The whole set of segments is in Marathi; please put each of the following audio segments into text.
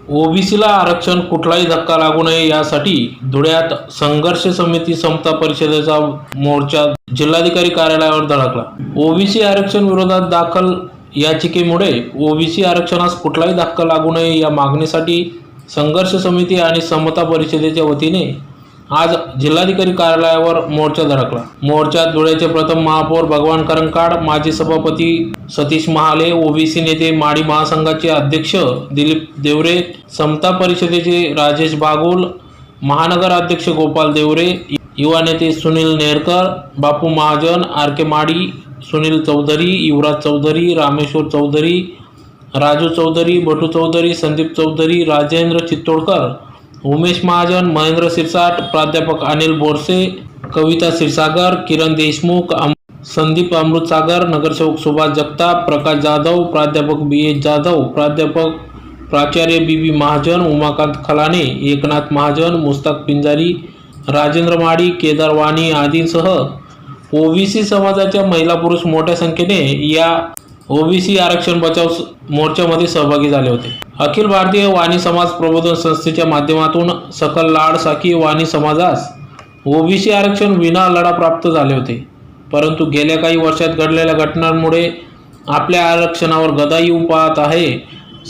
ओबीसीला आरक्षण कुठलाही धक्का लागू नये यासाठी धुळ्यात संघर्ष समिती समता परिषदेचा मोर्चा जिल्हाधिकारी कार्यालयावर धडकला। ओबीसी आरक्षण विरोधात दाखल याचिकेमुळे ओबीसी आरक्षणास कुठलाही धक्का लागू नये या मागणीसाठी संघर्ष समिती आणि समता परिषदेच्या वतीने आज जिल्हाधिकारी कार्यालयावर मोर्चा धडकला। मोर्चात धुळ्याचे प्रथम महापौर भगवान करंकाड, माजी सभापती सतीश महाले, ओबीसी नेते माडी महासंघाचे अध्यक्ष दिलीप देवरे, समता परिषदेचे राजेश बागुल, महानगर अध्यक्ष गोपाल देवरे, युवा नेते सुनील नेरकर, बापू महाजन, आर के माडी, सुनील चौधरी, युवराज चौधरी, रामेश्वर चौधरी, राजू चौधरी, बटू चौधरी, संदीप चौधरी, राजेंद्र चित्तोडकर, उमेश महाजन, महेंद्र सिरसाट, प्राध्यापक अनिल बोरसे, कविता क्षीरसागर, किरण देशमुख, संदीप अमृतसागर, नगरसेवक सुभाष जगताप, प्रकाश जाधव, प्राध्यापक BH जाधव, प्राध्यापक प्राचार्य BB महाजन, उमाकांत खलाने, एकनाथ महाजन, मुस्ताक पिंजारी, राजेंद्र माडी, केदार वाणी आदींसह ओबीसी समाजाच्या महिला पुरुष मोठ्या संख्येने या ओबीसी आरक्षण बचाव मोर्चामध्ये सहभागी झाले होते। अखिल भारतीय वाणी समाज प्रबोधन संस्थेच्या माध्यमातून सकल लाड साखी वाणी समाजास ओबीसी आरक्षण विना लढा प्राप्त झाले होते, परंतु गेल्या काही वर्षात घडलेल्या घटनांमुळे आपल्या आरक्षणावर गदा येऊ पाहत आहे।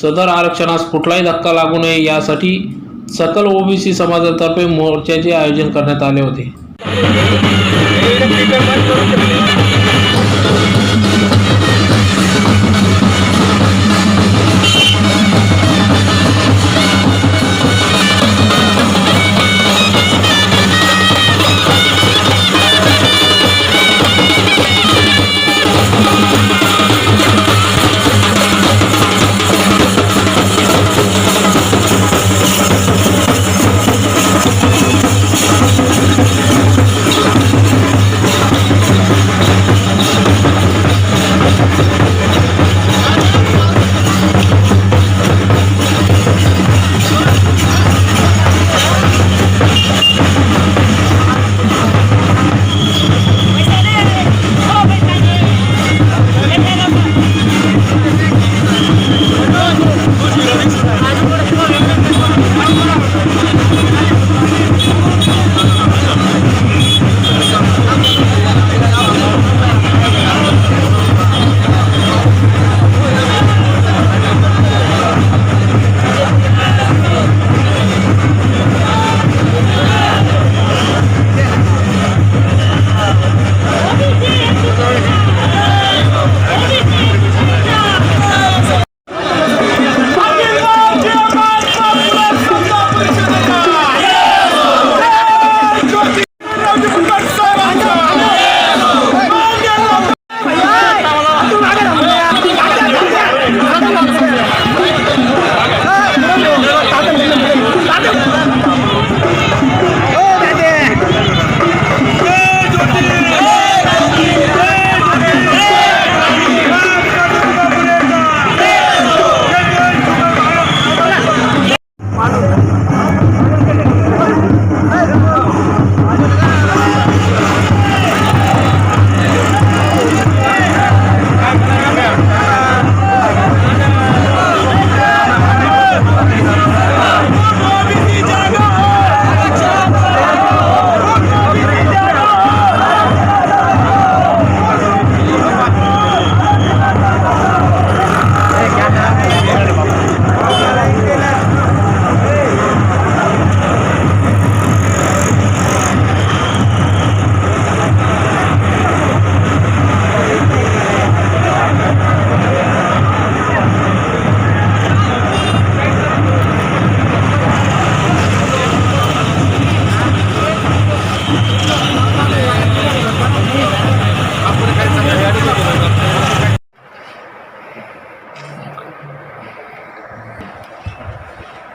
सदर आरक्षणास कुठलाही धक्का लागू नये यासाठी सकल ओबीसी समाजातर्फे मोर्चाचे आयोजन करण्यात आले होते।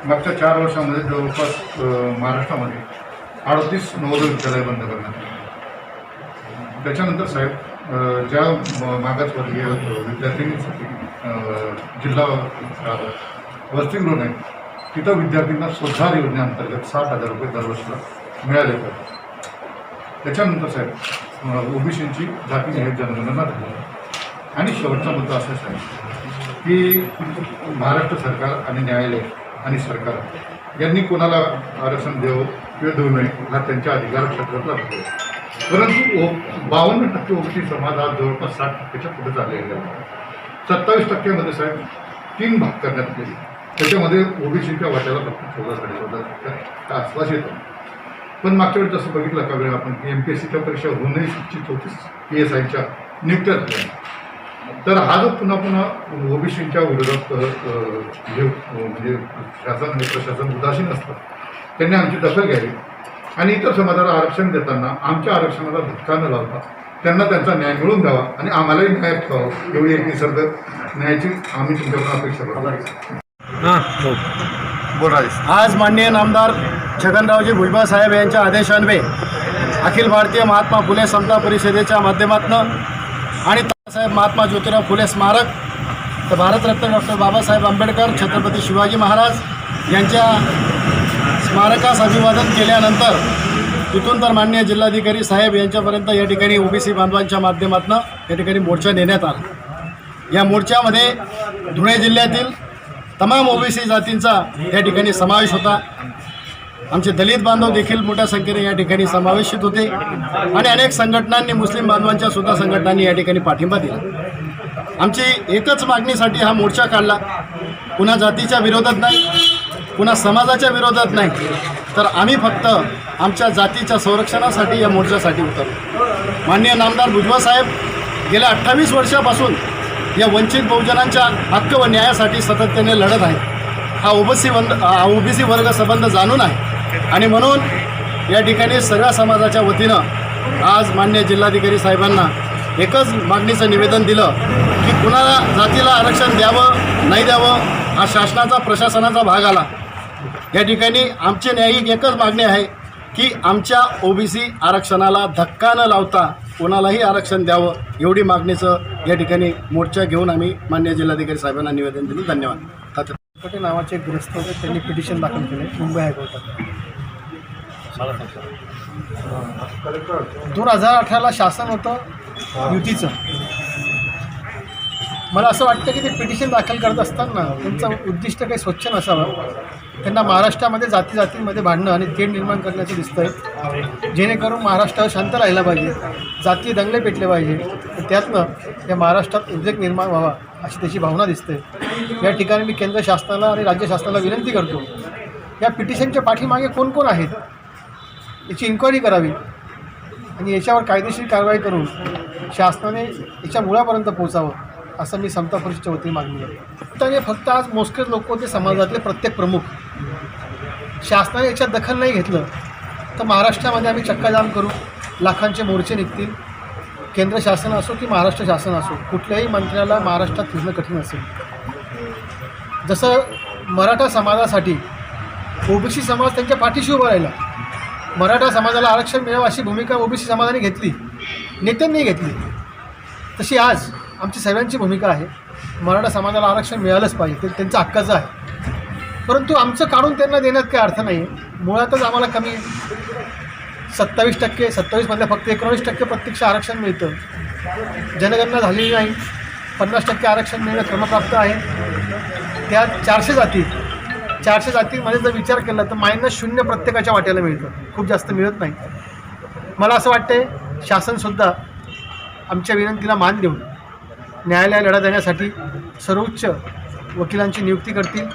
मागच्या 4 वर्षांमध्ये जवळपास महाराष्ट्रामध्ये 38 नवोदय विद्यालय बंद करण्यात आले। त्याच्यानंतर साहेब ज्या मागासवर्गीय विद्यार्थ्यांसाठी जिल्हा वसतिगृह आहे तिथं विद्यार्थ्यांना स्वतः योजनेअंतर्गत 60,000 रुपये दरवर्षीला मिळाले पाहिजे। त्याच्यानंतर साहेब ओबीसींची जातीनिहाय जनगणना झाली आणि शेवटचा मुद्दा असाच आहे की महाराष्ट्र सरकार आणि न्यायालय आणि सरकार यांनी कोणाला आरक्षण देऊ किंवा देऊ नये हा त्यांच्या अधिकार क्षेत्रातला भाग आहे. परंतु 52% ओबीसी समाज आज जवळपास 60%च्या पुढे चाललेला आहे. 27%मध्ये साहेब 3 भाग करण्यात गेले. त्याच्यामध्ये ओबीसीच्या वाट्याला फक्त 14-14.5% आसपास येतो. पण मागच्या वेळी जसं बघितलं का वेळ आपण की MPSCच्या परीक्षा होऊनही इच्छित होतीच PSIच्या नियुक्त्या झाल्या. तर हा जो पुन्हा ओबीसीच्या विरोधात म्हणजे शासन आणि प्रशासन उदासीन असतं, त्यांनी आमची दखल घ्यावी आणि इतर समाजाला आरक्षण देताना आमच्या आरक्षणाला धक्का न लावता त्यांना त्यांचा न्याय मिळवून द्यावा आणि आम्हालाही न्याय ठेवावा एवढी एक निसर्ग न्यायाची आम्ही तुमच्याकडून अपेक्षा करतो. आज माननीय नामदार छगनरावजी भुजबळ साहेब यांच्या आदेशान्वये अखिल भारतीय महात्मा फुले समता परिषदेच्या माध्यमातून आणि साहेब महात्मा ज्योतिराव फुले स्मारक तर भारतरत्न डॉक्टर बाबासाहेब आंबेडकर छत्रपती शिवाजी महाराज यांच्या स्मारकास अभिवादन केल्यानंतर तिथून तर माननीय जिल्हाधिकारी साहेब यांच्यापर्यंत या ठिकाणी ओबीसी बांधवांच्या माध्यमातून या ठिकाणी मोर्चा नेण्यात आला. या मोर्चामध्ये धुळे जिल्ह्यातील तमाम ओबीसी जातींचा या ठिकाणी समावेश होता. आमचे दलित बांधव देखील मोठ्या संख्येने या ठिकाणी समावेशित होते आणि अनेक संघटनांनी मुस्लिम बांधवांच्या सुद्धा संघटनांनी या ठिकाणी पाठिंबा दिला. आमची एकच मागणीसाठी हा मोर्चा काढला. पुन्हा जातीच्या विरोधात नाही, पुन्हा समाजाच्या विरोधात नाही, तर आम्ही फक्त आमच्या जातीच्या संरक्षणासाठी या मोर्चासाठी उतरलो. माननीय नामदार भुजबळ साहेब गेल्या 28 वर्षापासून या वंचित बहुजनांच्या हक्क व न्यायासाठी सातत्याने लढत आहे. हा ओबीसी वर्ग संबंध जाणून आहे आणि म्हणून या ठिकाणी सगळ्या समाजाच्या वतीनं आज माननीय जिल्हाधिकारी साहेबांना एकच मागणीचं निवेदन दिलं की कुणाला जातीला आरक्षण द्यावं नाही द्यावं हा शासनाचा प्रशासनाचा भाग आला. या ठिकाणी आमची न्यायिक एकच मागणी आहे की आमच्या ओबीसी आरक्षणाला धक्का न लावता कोणालाही आरक्षण द्यावं एवढी मागणीचं या ठिकाणी मोर्चा घेऊन आम्ही माननीय जिल्हाधिकारी साहेबांना निवेदन दिलं. धन्यवाद. कटे नावाचे एक ग्रस्त होते, त्यांनी पिटिशन दाखल केले मुंबई हायकोर्टात. 2018ला शासन होतं युतीचं. मला असं वाटतं की ते पिटिशन दाखल करत असताना त्यांचं उद्दिष्ट काही स्वच्छ नसावं. त्यांना महाराष्ट्रामध्ये जातीमध्ये भांडणं आणि तेढ निर्माण करण्याचं दिसतं आहे, जेणेकरून महाराष्ट्र शांत राहिला पाहिजे, जातीय दंगले पेटले पाहिजे. त्यातनं या महाराष्ट्रात उद्रेक निर्माण व्हावा अशी त्याची भावना दिसते. या ठिकाणी मी केंद्र शासनाला आणि राज्य शासनाला विनंती करतो, या पिटिशनच्या पाठीमागे कोण कोण आहेत याची इन्क्वायरी करावी आणि याच्यावर कायदेशीर कारवाई करून शासनाने याच्या मुळापर्यंत पोहोचावं असं मी समता परिषदेच्या वतीने मागणी करतो. आणि फक्त आज मोजकेच लोक होते समाजातले प्रत्येक प्रमुख. शासनाने याच्यात दखल नाही घेतलं तर महाराष्ट्रामध्ये आम्ही चक्काजाम करू, लाखांचे मोर्चे निघतील. केंद्र शासन असो की महाराष्ट्र शासन असो, कुठल्याही मंत्र्याला महाराष्ट्रात फिरणं कठीण असेल. जसं मराठा समाजासाठी ओबीसी समाज त्यांच्या पाठीशी उभा राहिला, मराठा समाजाला आरक्षण मिळावं अशी भूमिका ओबीसी समाजाने घेतली, नेत्यांनी घेतली, तशी आज आमची सर्वांची भूमिका आहे. मराठा समाजाला आरक्षण मिळालंच पाहिजे, ते त्यांचं हक्काचं आहे. परंतु आमचं काढून त्यांना देण्यात काही अर्थ नाही. मुळातच आम्हाला कमी 27%, 27मधल्या फक्त 19% प्रत्यक्ष आरक्षण मिळतं. जनगणना झालेली नाही. 50% आरक्षण मिळणं क्रमप्राप्त आहे. त्यात 400 जातींमध्ये जर विचार केला तर -0 प्रत्येकाच्या वाट्याला मिळतं, खूप जास्त मिळत नाही. मला असं वाटतंय शासनसुद्धा आमच्या विनंतीला मान देऊन न्यायालय लढा देण्यासाठी सर्वोच्च वकिलांची नियुक्ती करतील,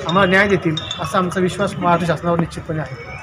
आम्हाला न्याय देतील असा आमचा विश्वास महाराष्ट्र शासनावर निश्चितपणे आहे.